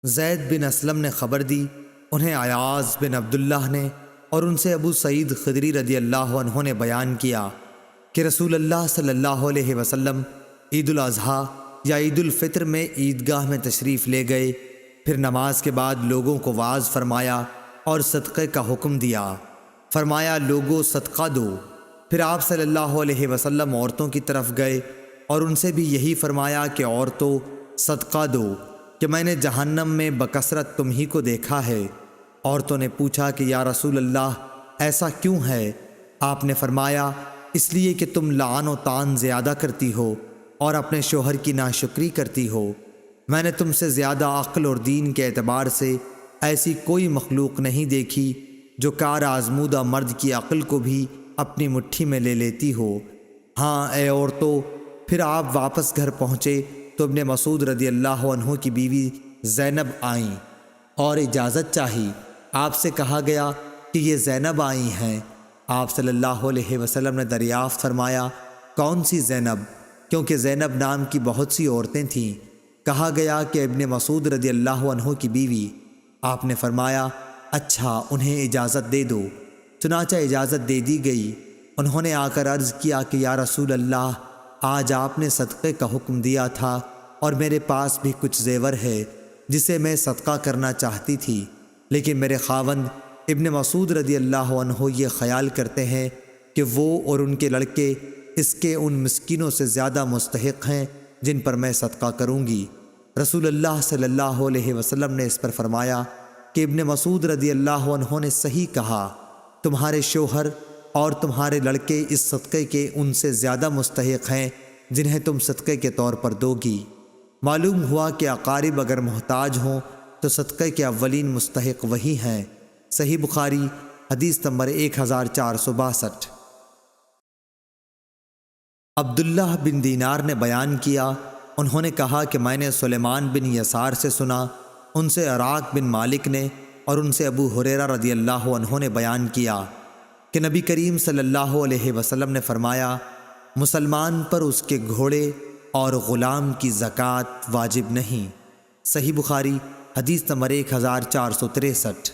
زید بن اسلم نے خبر دی، انہیں ایاز بن عبداللہ نے اور ان سے ابو سعید خدری رضی اللہ عنہ نے بیان کیا کہ رسول اللہ صلی اللہ علیہ وسلم عید الاضحیٰ یا عید الفطر میں عیدگاہ میں تشریف لے گئے، پھر نماز کے بعد لوگوں کو واعظ فرمایا اور صدقے کا حکم دیا۔ فرمایا لوگو صدقہ دو۔ پھر آپ صلی اللہ علیہ وسلم عورتوں کی طرف گئے اور ان سے بھی یہی فرمایا کہ عورتوں صدقہ دو کہ میں نے جہنم میں بکثرت تم ہی کو دیکھا ہے۔ عورتوں نے پوچھا کہ یا رسول اللہ ایسا کیوں ہے؟ آپ نے فرمایا اس لیے کہ تم لعن و طعن زیادہ کرتی ہو اور اپنے شوہر کی ناشکری کرتی ہو۔ میں نے تم سے زیادہ عقل اور دین کے اعتبار سے ایسی کوئی مخلوق نہیں دیکھی جو کار آزمودہ مرد کی عقل کو بھی اپنی مٹھی میں لے لیتی ہو۔ ہاں اے عورتوں، پھر آپ واپس گھر پہنچے تو ابن مسعود رضی اللہ عنہ کی بیوی زینب آئیں اور اجازت چاہی۔ آپ سے کہا گیا کہ یہ زینب آئی ہیں۔ آپ صلی اللہ علیہ وسلم نے دریافت فرمایا کون سی زینب؟ کیونکہ زینب نام کی بہت سی عورتیں تھیں۔ کہا گیا کہ ابن مسعود رضی اللہ عنہ کی بیوی۔ آپ نے فرمایا اچھا انہیں اجازت دے دو۔ چنانچہ اجازت دے دی گئی۔ انہوں نے آ کر عرض کیا کہ یا رسول اللہ آج آپ نے صدقے کا حکم دیا تھا اور میرے پاس بھی کچھ زیور ہے جسے میں صدقہ کرنا چاہتی تھی، لیکن میرے خاوند ابن مسعود رضی اللہ عنہ یہ خیال کرتے ہیں کہ وہ اور ان کے لڑکے اس کے ان مسکینوں سے زیادہ مستحق ہیں جن پر میں صدقہ کروں گی۔ رسول اللہ صلی اللہ علیہ وسلم نے اس پر فرمایا کہ ابن مسعود رضی اللہ عنہ نے صحیح کہا، تمہارے شوہر اور تمہارے لڑکے اس صدقے کے ان سے زیادہ مستحق ہیں جنہیں تم صدقے کے طور پر دو گی۔ معلوم ہوا کہ اقارب اگر محتاج ہوں تو صدقے کے اولین مستحق وہی ہیں۔ صحیح بخاری حدیث نمبر 1462۔ عبداللہ بن دینار نے بیان کیا، انہوں نے کہا کہ میں نے سلیمان بن یسار سے سنا، ان سے عراق بن مالک نے اور ان سے ابو ہریرہ رضی اللہ عنہ نے بیان کیا کہ نبی کریم صلی اللہ علیہ وسلم نے فرمایا مسلمان پر اس کے گھوڑے اور غلام کی زکوٰۃ واجب نہیں۔ صحیح بخاری حدیث نمبر 1463۔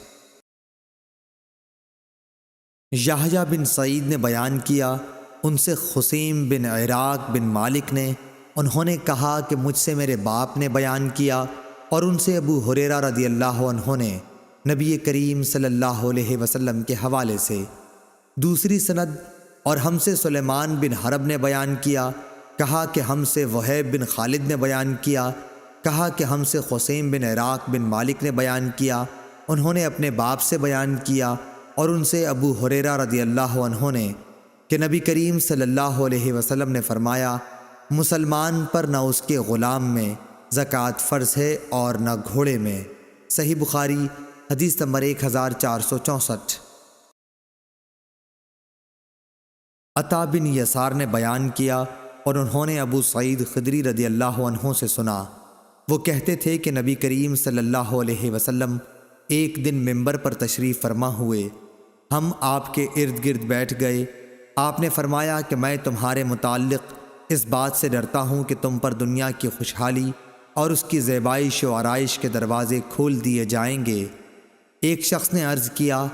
یحییٰ بن سعید نے بیان کیا، ان سے خسیم بن عراق بن مالک نے، انہوں نے کہا کہ مجھ سے میرے باپ نے بیان کیا اور ان سے ابو ہریرہ رضی اللہ عنہ نے نبی کریم صلی اللہ علیہ وسلم کے حوالے سے۔ دوسری سند اور ہم سے سلیمان بن حرب نے بیان کیا، کہا کہ ہم سے وہیب بن خالد نے بیان کیا، کہا کہ ہم سے خسیم بن عراق بن مالک نے بیان کیا، انہوں نے اپنے باپ سے بیان کیا اور ان سے ابو ہریرہ رضی اللہ عنہ نے کہ نبی کریم صلی اللہ علیہ وسلم نے فرمایا مسلمان پر نہ اس کے غلام میں زکوٰۃ فرض ہے اور نہ گھوڑے میں۔ صحیح بخاری حدیث نمبر 1464۔ عطا بن یسار نے بیان کیا اور انہوں نے ابو سعید خدری رضی اللہ عنہ سے سنا، وہ کہتے تھے کہ نبی کریم صلی اللہ علیہ وسلم ایک دن منبر پر تشریف فرما ہوئے، ہم آپ کے ارد گرد بیٹھ گئے۔ آپ نے فرمایا کہ میں تمہارے متعلق اس بات سے ڈرتا ہوں کہ تم پر دنیا کی خوشحالی اور اس کی زیبائش و آرائش کے دروازے کھول دیے جائیں گے۔ ایک شخص نے عرض کیا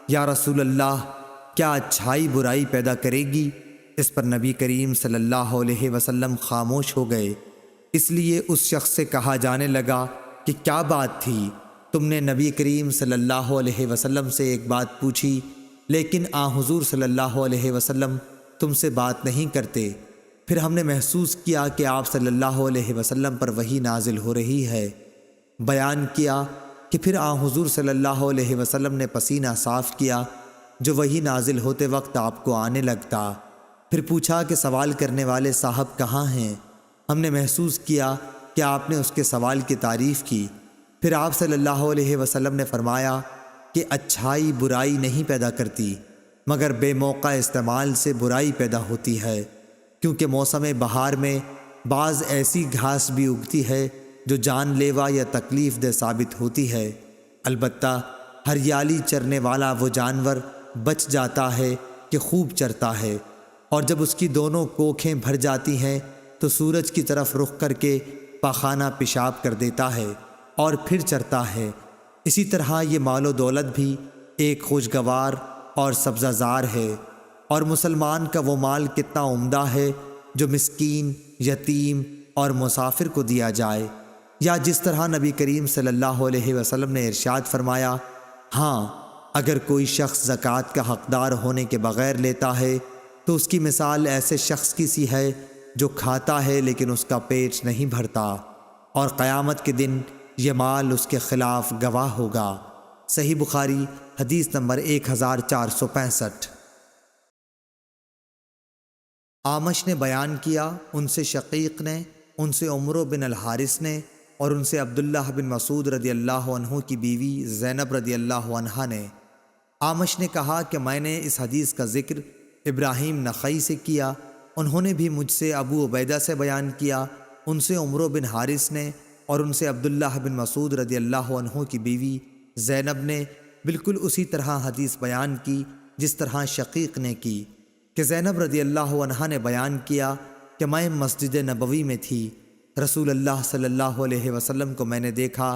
یا رسول اللہ کیا اچھائی برائی پیدا کرے گی؟ اس پر نبی کریم صلی اللہ علیہ وسلم خاموش ہو گئے۔ اس لیے اس شخص سے کہا جانے لگا کہ کیا بات تھی؟ تم نے نبی کریم صلی اللہ علیہ وسلم سے ایک بات پوچھی لیکن حضور صلی اللہ علیہ وسلم تم سے بات نہیں کرتے۔ پھر ہم نے محسوس کیا کہ آپ صلی اللہ علیہ وسلم پر وحی نازل ہو رہی ہے۔ بیان کیا کہ پھر حضور صلی اللہ علیہ وسلم نے پسینہ صاف کیا جو وحی نازل ہوتے وقت آپ کو آنے لگتا۔ پھر پوچھا کہ سوال کرنے والے صاحب کہاں ہیں؟ ہم نے محسوس کیا کہ آپ نے اس کے سوال کی تعریف کی۔ پھر آپ صلی اللہ علیہ وسلم نے فرمایا کہ اچھائی برائی نہیں پیدا کرتی مگر بے موقع استعمال سے برائی پیدا ہوتی ہے، کیونکہ موسم بہار میں بعض ایسی گھاس بھی اگتی ہے جو جان لیوا یا تکلیف دہ ثابت ہوتی ہے، البتہ ہریالی چرنے والا وہ جانور بچ جاتا ہے کہ خوب چرتا ہے، اور جب اس کی دونوں کوکھیں بھر جاتی ہیں تو سورج کی طرف رخ کر کے پاخانہ پیشاب کر دیتا ہے، اور پھر چرتا ہے۔ اسی طرح یہ مال و دولت بھی ایک خوشگوار اور سبزہ زار ہے، اور مسلمان کا وہ مال کتنا عمدہ ہے جو مسکین، یتیم اور مسافر کو دیا جائے، یا جس طرح نبی کریم صلی اللہ علیہ وسلم نے ارشاد فرمایا، ہاں اگر کوئی شخص زکوٰۃ کا حقدار ہونے کے بغیر لیتا ہے تو اس کی مثال ایسے شخص کی سی ہے جو کھاتا ہے لیکن اس کا پیٹ نہیں بھرتا، اور قیامت کے دن یہ مال اس کے خلاف گواہ ہوگا۔ صحیح بخاری حدیث نمبر 1465۔ اعمش نے بیان کیا، ان سے شقیق نے، ان سے عمرو بن الحارث نے، اور ان سے عبداللہ بن مسعود رضی اللہ عنہ کی بیوی زینب رضی اللہ عنہا نے۔ اعمش نے کہا کہ میں نے اس حدیث کا ذکر ابراہیم نخعی سے کیا، انہوں نے بھی مجھ سے ابو عبیدہ سے بیان کیا، ان سے عمرو بن حارث نے، اور ان سے عبداللہ بن مسعود رضی اللہ عنہ کی بیوی زینب نے بالکل اسی طرح حدیث بیان کی جس طرح شقیق نے کی، کہ زینب رضی اللہ عنہا نے بیان کیا کہ میں مسجد نبوی میں تھی، رسول اللہ صلی اللہ علیہ وسلم کو میں نے دیکھا،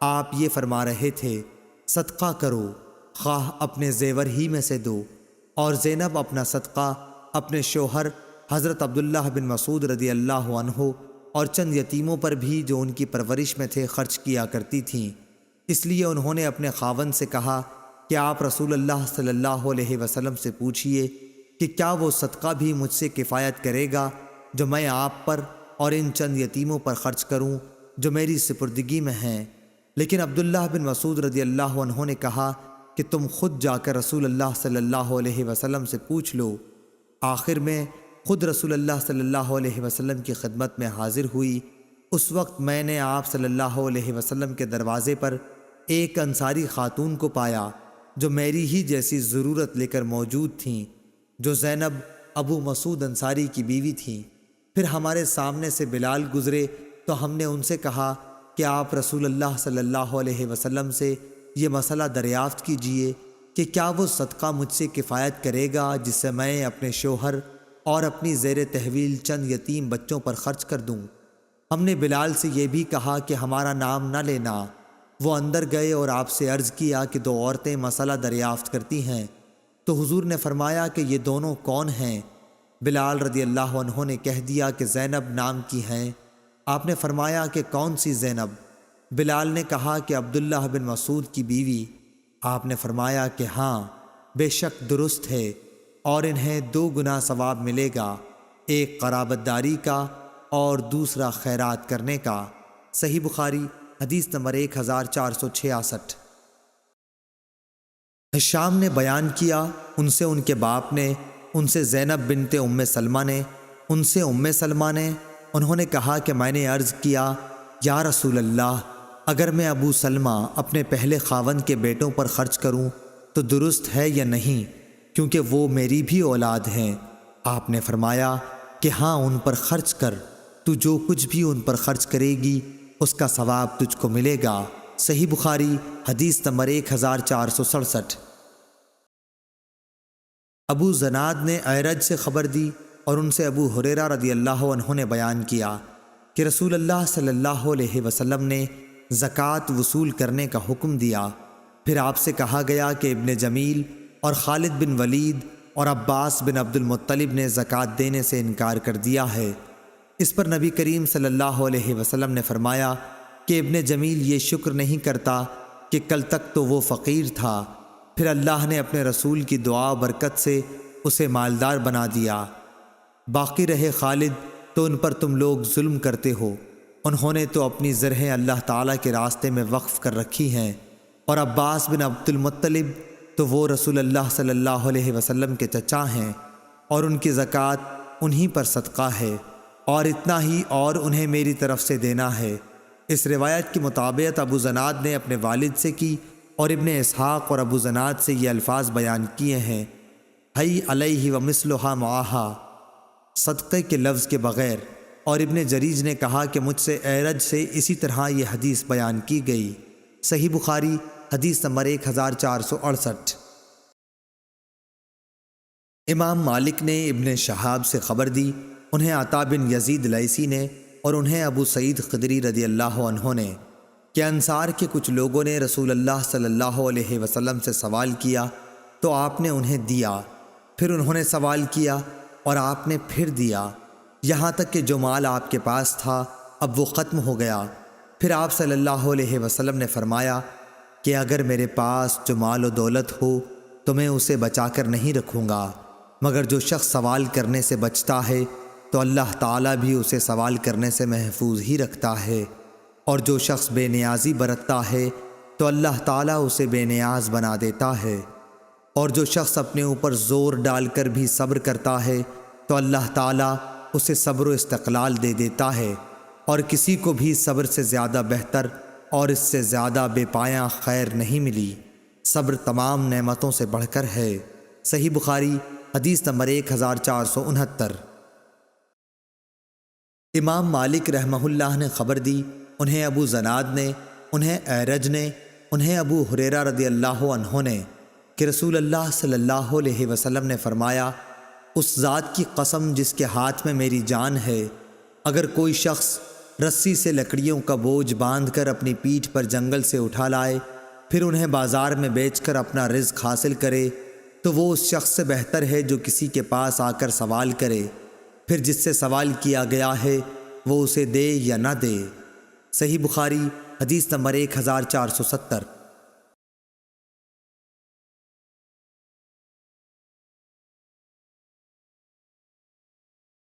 آپ یہ فرما رہے تھے، صدقہ کرو، خواہ اپنے زیور ہی میں سے دو، اور زینب اپنا صدقہ اپنے شوہر حضرت عبداللہ بن مسعود رضی اللہ عنہ اور چند یتیموں پر بھی جو ان کی پرورش میں تھے خرچ کیا کرتی تھیں۔ اس لیے انہوں نے اپنے خاوند سے کہا کہ آپ رسول اللہ صلی اللہ علیہ وسلم سے پوچھئے کہ کیا وہ صدقہ بھی مجھ سے کفایت کرے گا جو میں آپ پر اور ان چند یتیموں پر خرچ کروں جو میری سپردگی میں ہیں۔ لیکن عبداللہ بن مسعود رضی اللہ عنہ نے کہا کہ تم خود جا کر رسول اللہ صلی اللہ علیہ وسلم سے پوچھ لو۔ آخر میں خود رسول اللہ صلی اللہ علیہ وسلم کی خدمت میں حاضر ہوئی۔ اس وقت میں نے آپ صلی اللہ علیہ وسلم کے دروازے پر ایک انصاری خاتون کو پایا جو میری ہی جیسی ضرورت لے کر موجود تھیں، جو زینب ابو مسعود انصاری کی بیوی تھیں۔ پھر ہمارے سامنے سے بلال گزرے تو ہم نے ان سے کہا کہ آپ رسول اللہ صلی اللہ علیہ وسلم سے یہ مسئلہ دریافت کیجئے کہ کیا وہ صدقہ مجھ سے کفایت کرے گا جس سے میں اپنے شوہر اور اپنی زیر تحویل چند یتیم بچوں پر خرچ کر دوں۔ ہم نے بلال سے یہ بھی کہا کہ ہمارا نام نہ لینا۔ وہ اندر گئے اور آپ سے عرض کیا کہ دو عورتیں مسئلہ دریافت کرتی ہیں، تو حضور نے فرمایا کہ یہ دونوں کون ہیں؟ بلال رضی اللہ عنہ نے کہہ دیا کہ زینب نام کی ہیں۔ آپ نے فرمایا کہ کون سی زینب؟ بلال نے کہا کہ عبداللہ بن مسعود کی بیوی۔ آپ نے فرمایا کہ ہاں، بے شک درست ہے، اور انہیں 2 گنا ثواب ملے گا، ایک قرابت داری کا اور دوسرا خیرات کرنے کا۔ صحیح بخاری حدیث نمبر 1466۔ ہشام نے بیان کیا، ان سے ان کے باپ نے، ان سے زینب بنت ام سلمہ نے، ان سے ام سلمہ نے، انہوں نے کہا کہ میں نے عرض کیا، یا رسول اللہ، اگر میں ابو سلمہ اپنے پہلے خاوند کے بیٹوں پر خرچ کروں تو درست ہے یا نہیں، کیونکہ وہ میری بھی اولاد ہیں؟ آپ نے فرمایا کہ ہاں، ان پر خرچ کر، تو جو کچھ بھی ان پر خرچ کرے گی اس کا ثواب تجھ کو ملے گا۔ صحیح بخاری حدیث نمبر 1467۔ ابو زناد نے اعرج سے خبر دی اور ان سے ابو ہریرہ رضی اللہ عنہ نے بیان کیا کہ رسول اللہ صلی اللہ علیہ وسلم نے زکوٰۃ وصول کرنے کا حکم دیا۔ پھر آپ سے کہا گیا کہ ابن جمیل اور خالد بن ولید اور عباس بن عبد المطلب نے زکوٰۃ دینے سے انکار کر دیا ہے۔ اس پر نبی کریم صلی اللہ علیہ وسلم نے فرمایا کہ ابن جمیل یہ شکر نہیں کرتا کہ کل تک تو وہ فقیر تھا، پھر اللہ نے اپنے رسول کی دعا برکت سے اسے مالدار بنا دیا۔ باقی رہے خالد تو ان پر تم لوگ ظلم کرتے ہو، انہوں نے تو اپنی زرہیں اللہ تعالیٰ کے راستے میں وقف کر رکھی ہیں، اور عباس بن عبد المطلب تو وہ رسول اللہ صلی اللہ علیہ وسلم کے چچا ہیں، اور ان کی زکوٰۃ انہی پر صدقہ ہے، اور اتنا ہی اور انہیں میری طرف سے دینا ہے۔ اس روایت کی مطابقت ابو زناد نے اپنے والد سے کی، اور ابن اسحاق اور ابو زناد سے یہ الفاظ بیان کیے ہیں، حی علیہ ومثلھا معہا، صدقے کے لفظ کے بغیر۔ اور ابن جریج نے کہا کہ مجھ سے اعرج سے اسی طرح یہ حدیث بیان کی گئی۔ صحیح بخاری حدیث نمبر 1468۔ امام مالک نے ابن شہاب سے خبر دی، انہیں عطا بن یزید لیثی نے، اور انہیں ابو سعید خدری رضی اللہ عنہ نے، کہ انصار کے کچھ لوگوں نے رسول اللہ صلی اللہ علیہ وسلم سے سوال کیا تو آپ نے انہیں دیا، پھر انہوں نے سوال کیا اور آپ نے پھر دیا، یہاں تک کہ جو مال آپ کے پاس تھا اب وہ ختم ہو گیا۔ پھر آپ صلی اللہ علیہ وسلم نے فرمایا کہ اگر میرے پاس جو مال و دولت ہو تو میں اسے بچا کر نہیں رکھوں گا، مگر جو شخص سوال کرنے سے بچتا ہے تو اللہ تعالیٰ بھی اسے سوال کرنے سے محفوظ ہی رکھتا ہے، اور جو شخص بے نیازی برتتا ہے تو اللہ تعالیٰ اسے بے نیاز بنا دیتا ہے، اور جو شخص اپنے اوپر زور ڈال کر بھی صبر کرتا ہے تو اللہ تعالیٰ اسے صبر و استقلال دے دیتا ہے، اور کسی کو بھی صبر سے زیادہ بہتر اور اس سے زیادہ بے پایاں خیر نہیں ملی۔ صبر تمام نعمتوں سے بڑھ کر ہے۔ صحیح بخاری حدیث نمبر 1469۔ امام مالک رحمہ اللہ نے خبر دی، انہیں ابو زناد نے، انہیں اعرج نے، انہیں ابو ہریرہ رضی اللہ عنہ نے کہ رسول اللہ صلی اللہ علیہ وسلم نے فرمایا، اس ذات کی قسم جس کے ہاتھ میں میری جان ہے، اگر کوئی شخص رسی سے لکڑیوں کا بوجھ باندھ کر اپنی پیٹھ پر جنگل سے اٹھا لائے، پھر انہیں بازار میں بیچ کر اپنا رزق حاصل کرے، تو وہ اس شخص سے بہتر ہے جو کسی کے پاس آ کر سوال کرے، پھر جس سے سوال کیا گیا ہے وہ اسے دے یا نہ دے۔ صحیح بخاری حدیث نمبر 1470۔